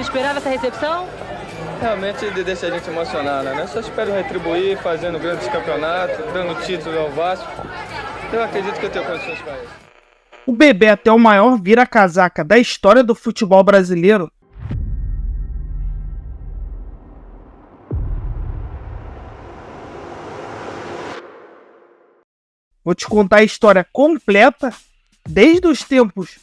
esperava essa recepção? Realmente deixa a gente emocionada, né? Só espero retribuir, fazendo grandes campeonatos, dando título ao Vasco. Eu acredito que eu tenho condições para isso. O Bebeto é o maior vira-casaca da história do futebol brasileiro. Vou te contar a história completa, desde os tempos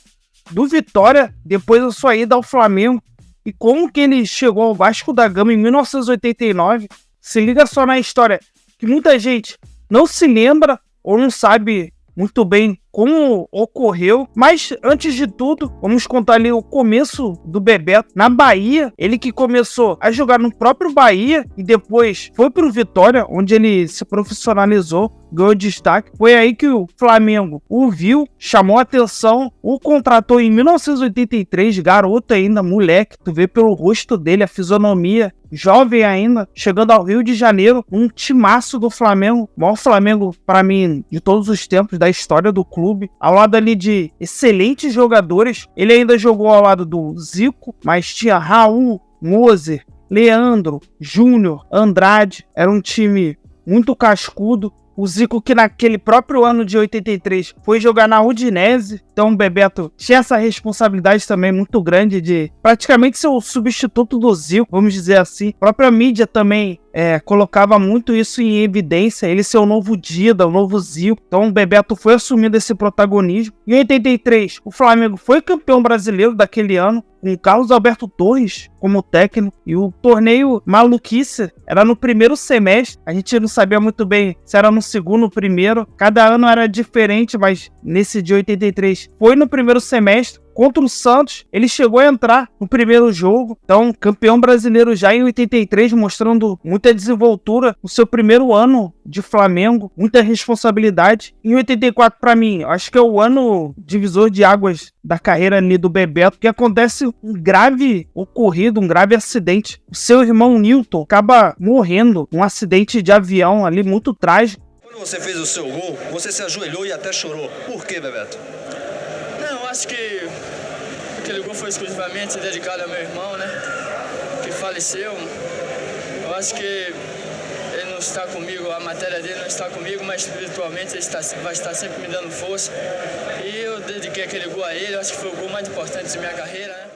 do Vitória, depois da sua ida ao Flamengo, e como que ele chegou ao Vasco da Gama em 1989. Se liga só na história, que muita gente não se lembra ou não sabe muito bem como ocorreu, mas antes de tudo, vamos contar ali o começo do Bebeto na Bahia. Ele que começou a jogar no próprio Bahia e depois foi para o Vitória, onde ele se profissionalizou, ganhou destaque. Foi aí que o Flamengo o viu, chamou a atenção, o contratou em 1983, garoto ainda, moleque, tu vê pelo rosto dele, a fisionomia, jovem ainda, chegando ao Rio de Janeiro, um timaço do Flamengo, o maior Flamengo para mim de todos os tempos da história do clube, ao lado ali de excelentes jogadores. Ele ainda jogou ao lado do Zico, mas tinha Raul, Moser, Leandro, Júnior, Andrade. Era um time muito cascudo. O Zico, que naquele próprio ano de 83 foi jogar na Udinese, então o Bebeto tinha essa responsabilidade também muito grande de praticamente ser o substituto do Zico, vamos dizer assim. A própria mídia também colocava muito isso em evidência, ele ser o novo Dida, o novo Zico. Então o Bebeto foi assumindo esse protagonismo. Em 83, o Flamengo foi campeão brasileiro daquele ano, com Carlos Alberto Torres como técnico, e o torneio maluquice era no primeiro semestre. A gente não sabia muito bem se era no segundo ou primeiro, cada ano era diferente, mas nesse de 83 foi no primeiro semestre. Contra o Santos, ele chegou a entrar no primeiro jogo, então campeão brasileiro já em 83, mostrando muita desenvoltura no seu primeiro ano de Flamengo, muita responsabilidade. Em 84, para mim, acho que é o ano divisor de águas da carreira ali do Bebeto, que acontece um grave ocorrido, um grave acidente. O seu irmão Newton acaba morrendo num acidente de avião ali muito trágico. Quando você fez o seu gol, você se ajoelhou e até chorou. Por quê, Bebeto? Não, acho que aquele gol foi exclusivamente dedicado ao meu irmão, né? Que faleceu. Eu acho que ele não está comigo, a matéria dele não está comigo, mas espiritualmente ele vai estar sempre me dando força. E eu dediquei aquele gol a ele, eu acho que foi o gol mais importante da minha carreira, né?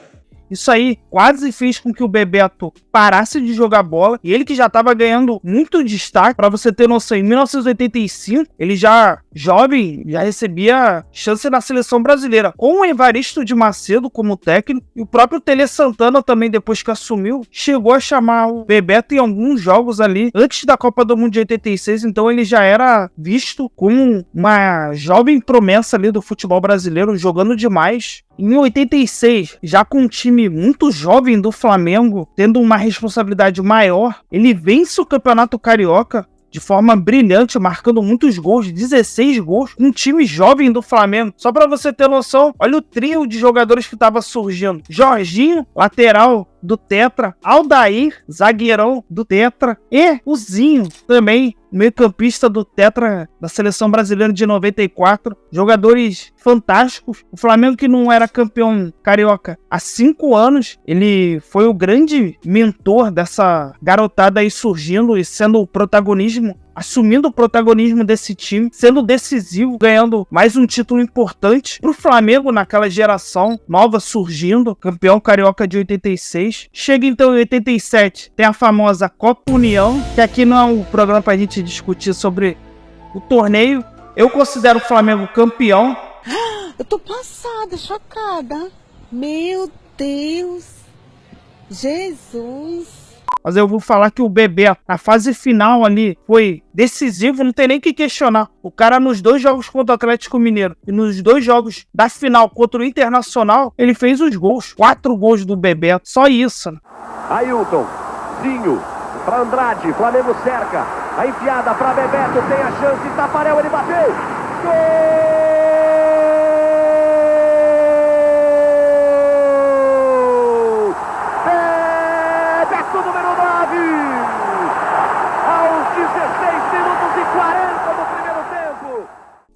Isso aí quase fez com que o Bebeto parasse de jogar bola, e ele que já estava ganhando muito destaque. Para você ter noção, em 1985, ele já jovem, já recebia chance na seleção brasileira, com o Evaristo de Macedo como técnico, e o próprio Tele Santana também, depois que assumiu, chegou a chamar o Bebeto em alguns jogos ali, antes da Copa do Mundo de 86, então ele já era visto como uma jovem promessa ali do futebol brasileiro, jogando demais. Em 86, já com um time muito jovem do Flamengo, tendo uma responsabilidade maior, ele vence o Campeonato Carioca de forma brilhante, marcando muitos gols, 16 gols, um time jovem do Flamengo. Só para você ter noção, olha o trio de jogadores que estava surgindo. Jorginho, lateral do Tetra, Aldair, zagueirão do Tetra, e o Zinho, também meio-campista do Tetra da seleção brasileira de 94. Jogadores fantásticos. O Flamengo, que não era campeão carioca há 5 anos, ele foi o grande mentor dessa garotada aí surgindo e sendo o protagonismo, assumindo o protagonismo desse time, sendo decisivo, ganhando mais um título importante pro Flamengo naquela geração nova surgindo, campeão carioca de 86. Chega então em 87, tem a famosa Copa União, que aqui não é um programa pra gente discutir sobre o torneio. Eu considero o Flamengo campeão. Eu tô passada, chocada. Meu Deus. Jesus. Mas eu vou falar que o Bebeto, na fase final ali, foi decisivo, não tem nem que questionar. O cara, nos 2 jogos contra o Atlético Mineiro e nos 2 jogos da final contra o Internacional, ele fez os gols. 4 gols do Bebeto, só isso, né? Ailton, Zinho, pra Andrade, Flamengo cerca. A enfiada pra Bebeto, tem a chance, Taparel, ele bateu. Gol!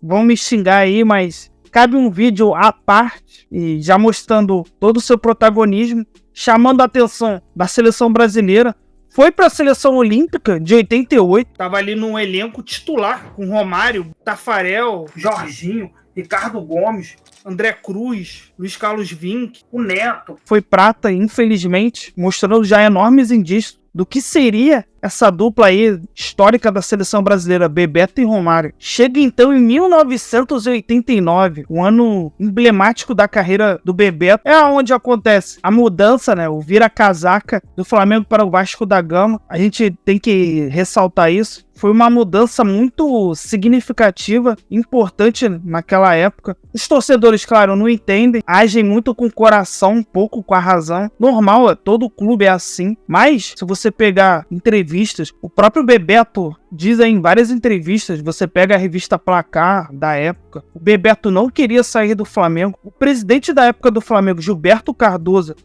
Vão me xingar aí, mas cabe um vídeo à parte, e já mostrando todo o seu protagonismo. chamando a atenção da seleção brasileira. Foi para a seleção olímpica de 88. Tava ali no elenco titular com Romário, Tafarel, Jorginho, Ricardo Gomes, André Cruz, Luiz Carlos Vinck, o Neto. Foi prata, infelizmente, mostrando já enormes indícios do que seria essa dupla aí histórica da seleção brasileira, Bebeto e Romário. Chega então em 1989, um ano emblemático da carreira do Bebeto. É onde acontece a mudança, né, o vira-casaca do Flamengo para o Vasco da Gama. A gente tem que ressaltar isso. Foi uma mudança muito significativa, importante naquela época. Os torcedores, claro, não entendem, agem muito com o coração, um pouco com a razão. Normal, todo clube é assim. Mas, se você pegar entrevistas, o próprio Bebeto diz aí em várias entrevistas, você pega a revista Placar da época, o Bebeto não queria sair do Flamengo. O presidente da época do Flamengo, Gilberto Cardoso,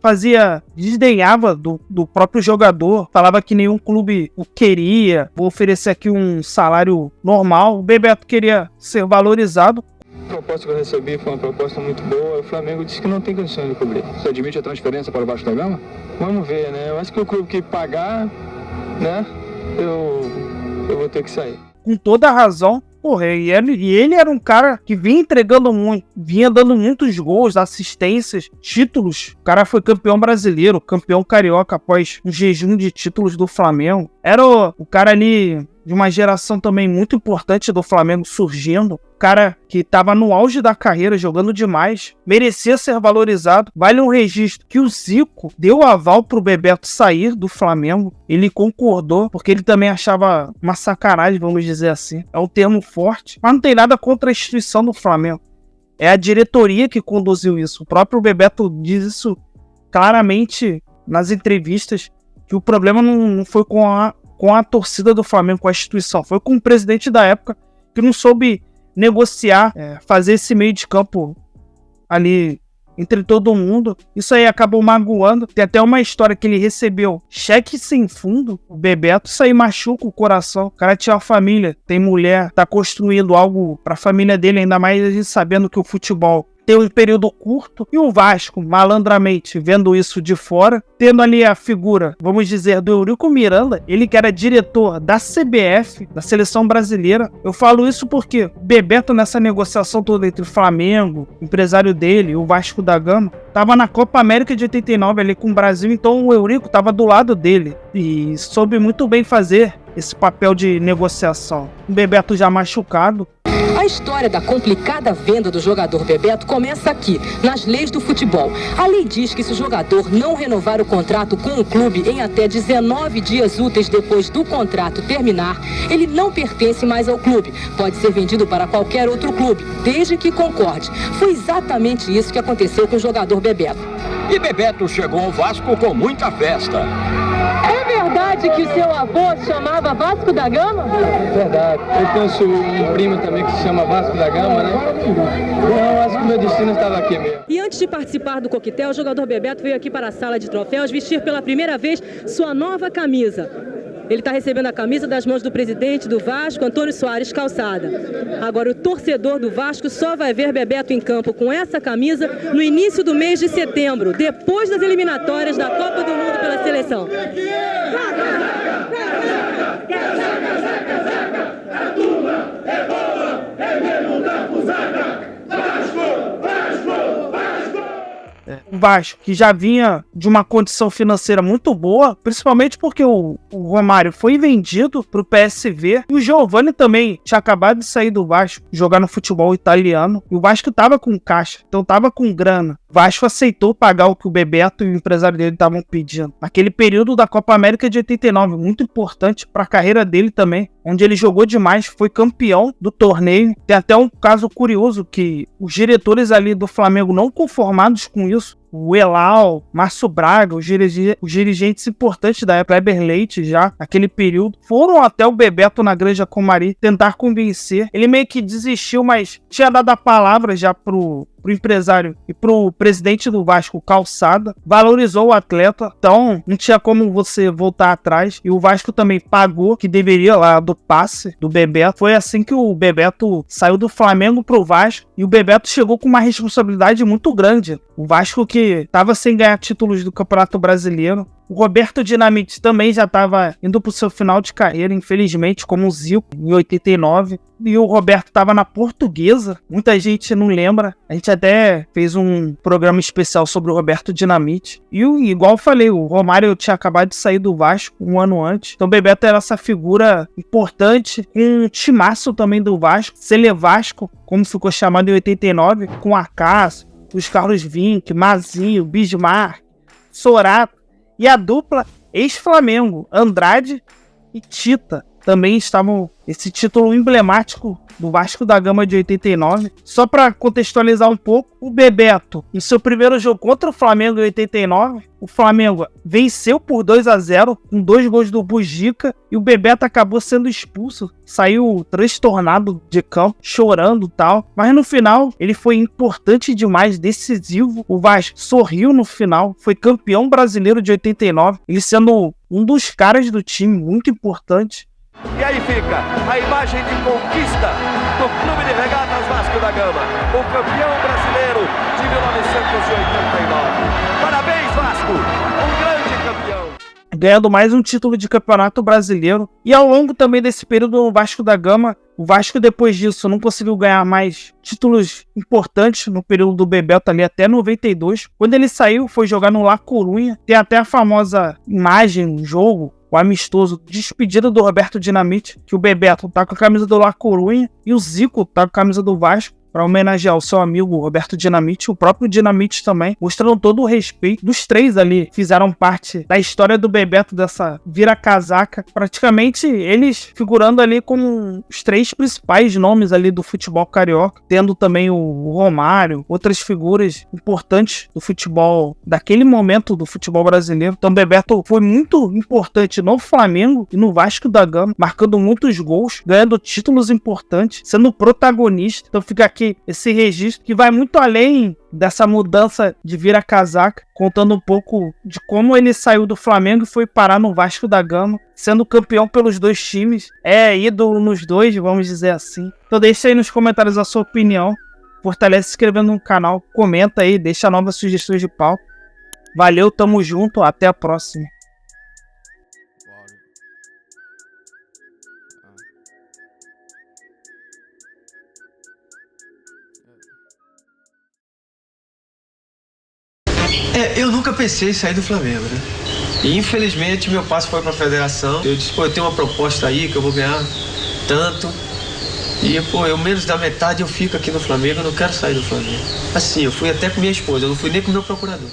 desdenhava do próprio jogador, falava que nenhum clube o queria, vou oferecer aqui um salário normal. O Bebeto queria ser valorizado. A proposta que eu recebi foi uma proposta muito boa. O Flamengo disse que não tem condições de cobrir. Você admite a transferência para o Vasco da Gama? Vamos ver, né? Eu acho que o clube que pagar, né? Eu vou ter que sair. Com toda a razão. Porra, e ele era um cara que vinha entregando muito, vinha dando muitos gols, assistências, títulos. O cara foi campeão brasileiro, campeão carioca após um jejum de títulos do Flamengo. Era o cara ali de uma geração também muito importante do Flamengo surgindo. O cara que estava no auge da carreira, jogando demais, merecia ser valorizado. Vale um registro que o Zico deu aval pro Bebeto sair do Flamengo. Ele concordou, porque ele também achava uma sacanagem, vamos dizer assim. É um termo forte, mas não tem nada contra a instituição do Flamengo. É a diretoria que conduziu isso. O próprio Bebeto diz isso claramente nas entrevistas, que o problema não foi com a torcida do Flamengo, com a instituição, foi com o presidente da época, que não soube negociar, fazer esse meio de campo ali entre todo mundo. Isso aí acabou magoando. Tem até uma história que ele recebeu cheque sem fundo, o Bebeto. Isso aí machuca o coração. O cara tinha uma família, tem mulher, tá construindo algo pra família dele, ainda mais a gente sabendo que o futebol tem um período curto, e o Vasco, malandramente, vendo isso de fora, tendo ali a figura, vamos dizer, do Eurico Miranda, ele que era diretor da CBF, da Seleção Brasileira. Eu falo isso porque o Bebeto, nessa negociação toda entre o Flamengo, o empresário dele, e o Vasco da Gama, tava na Copa América de 89 ali com o Brasil, então o Eurico tava do lado dele, e soube muito bem fazer esse papel de negociação. O Bebeto já machucado. A história da complicada venda do jogador Bebeto começa aqui, nas leis do futebol. A lei diz que se o jogador não renovar o contrato com o clube em até 19 dias úteis depois do contrato terminar, ele não pertence mais ao clube. Pode ser vendido para qualquer outro clube, desde que concorde. Foi exatamente isso que aconteceu com o jogador Bebeto. E Bebeto chegou ao Vasco com muita festa. É verdade que o seu avô se chamava Vasco da Gama? Verdade. Eu conheço um primo também que se chama Vasco da Gama, né? Então, acho que o meu destino estava aqui mesmo. E antes de participar do coquetel, o jogador Bebeto veio aqui para a sala de troféus vestir pela primeira vez sua nova camisa. Ele está recebendo a camisa das mãos do presidente do Vasco, Antônio Soares Calçada. Agora, o torcedor do Vasco só vai ver Bebeto em campo com essa camisa no início do mês de setembro, depois das eliminatórias da Copa do Mundo pela seleção. O Vasco, que já vinha de uma condição financeira muito boa, principalmente porque o Romário foi vendido para o PSV, e o Giovani também tinha acabado de sair do Vasco, jogar no futebol italiano, e o Vasco estava com caixa, então estava com grana. O Vasco aceitou pagar o que o Bebeto e o empresário dele estavam pedindo. Naquele período da Copa América de 89, muito importante para a carreira dele também, onde ele jogou demais, foi campeão do torneio. Tem até um caso curioso que os diretores ali do Flamengo, não conformados com isso, o Elal, Márcio Braga, os dirigentes importantes da época, Weber Leite já, naquele período, foram até o Bebeto na Granja Comari tentar convencer. Ele meio que desistiu, mas tinha dado a palavra já pro pro empresário e pro presidente do Vasco, Calçada, valorizou o atleta, então não tinha como você voltar atrás, e o Vasco também pagou, que deveria lá, do passe do Bebeto. Foi assim que o Bebeto saiu do Flamengo pro Vasco, e o Bebeto chegou com uma responsabilidade muito grande. O Vasco que tava sem ganhar títulos do Campeonato Brasileiro. O Roberto Dinamite também já estava indo para o seu final de carreira, infelizmente, como o Zico, em 89. E o Roberto estava na Portuguesa, muita gente não lembra. A gente até fez um programa especial sobre o Roberto Dinamite. E igual eu falei, o Romário tinha acabado de sair do Vasco um ano antes. Então o Bebeto era essa figura importante, com um timaço também do Vasco, Sele Vasco, como ficou chamado em 89, com Acácio, os Carlos Vinck, Mazinho, Bismarck, Sorato. E a dupla ex-Flamengo, Andrade e Tita, também estavam esse título emblemático do Vasco da Gama de 89. Só para contextualizar um pouco, o Bebeto, em seu primeiro jogo contra o Flamengo em 89, o Flamengo venceu por 2-0, com 2 gols do Bugica, e o Bebeto acabou sendo expulso, saiu transtornado de campo, chorando e tal, mas no final ele foi importante demais, decisivo. O Vasco sorriu no final, foi campeão brasileiro de 89, ele sendo um dos caras do time, muito importante. E aí fica a imagem de conquista do Clube de Regatas Vasco da Gama, o campeão brasileiro de 1989. Parabéns, Vasco, um grande campeão. Ganhando mais um título de campeonato brasileiro. E ao longo também desse período no Vasco da Gama, o Vasco depois disso não conseguiu ganhar mais títulos importantes no período do Bebeto ali até 92. Quando ele saiu, foi jogar no La Coruña. Tem até a famosa imagem, um jogo, o amistoso, despedida do Roberto Dinamite, que o Bebeto tá com a camisa do La Coruña e o Zico tá com a camisa do Vasco, para homenagear o seu amigo Roberto Dinamite, o próprio Dinamite também, mostrando todo o respeito. Dos três ali fizeram parte da história do Bebeto, dessa vira-casaca, praticamente eles figurando ali como os 3 principais nomes ali do futebol carioca, tendo também o Romário, outras figuras importantes do futebol, daquele momento do futebol brasileiro. Então Bebeto foi muito importante no Flamengo e no Vasco da Gama, marcando muitos gols, ganhando títulos importantes, sendo protagonista. Então fica aqui esse registro que vai muito além dessa mudança de vira-casaca, contando um pouco de como ele saiu do Flamengo e foi parar no Vasco da Gama, sendo campeão pelos 2 times, é ídolo nos 2, vamos dizer assim. Então deixa aí nos comentários a sua opinião, fortalece se inscrevendo no canal, comenta aí, deixa novas sugestões de pauta. Valeu, tamo junto, até a próxima. Eu nunca pensei em sair do Flamengo, né? E infelizmente meu passo foi para a federação. Eu disse, pô, eu tenho uma proposta aí que eu vou ganhar tanto. E, pô, eu menos da metade eu fico aqui no Flamengo, eu não quero sair do Flamengo. Assim, eu fui até com minha esposa, eu não fui nem com o meu procurador.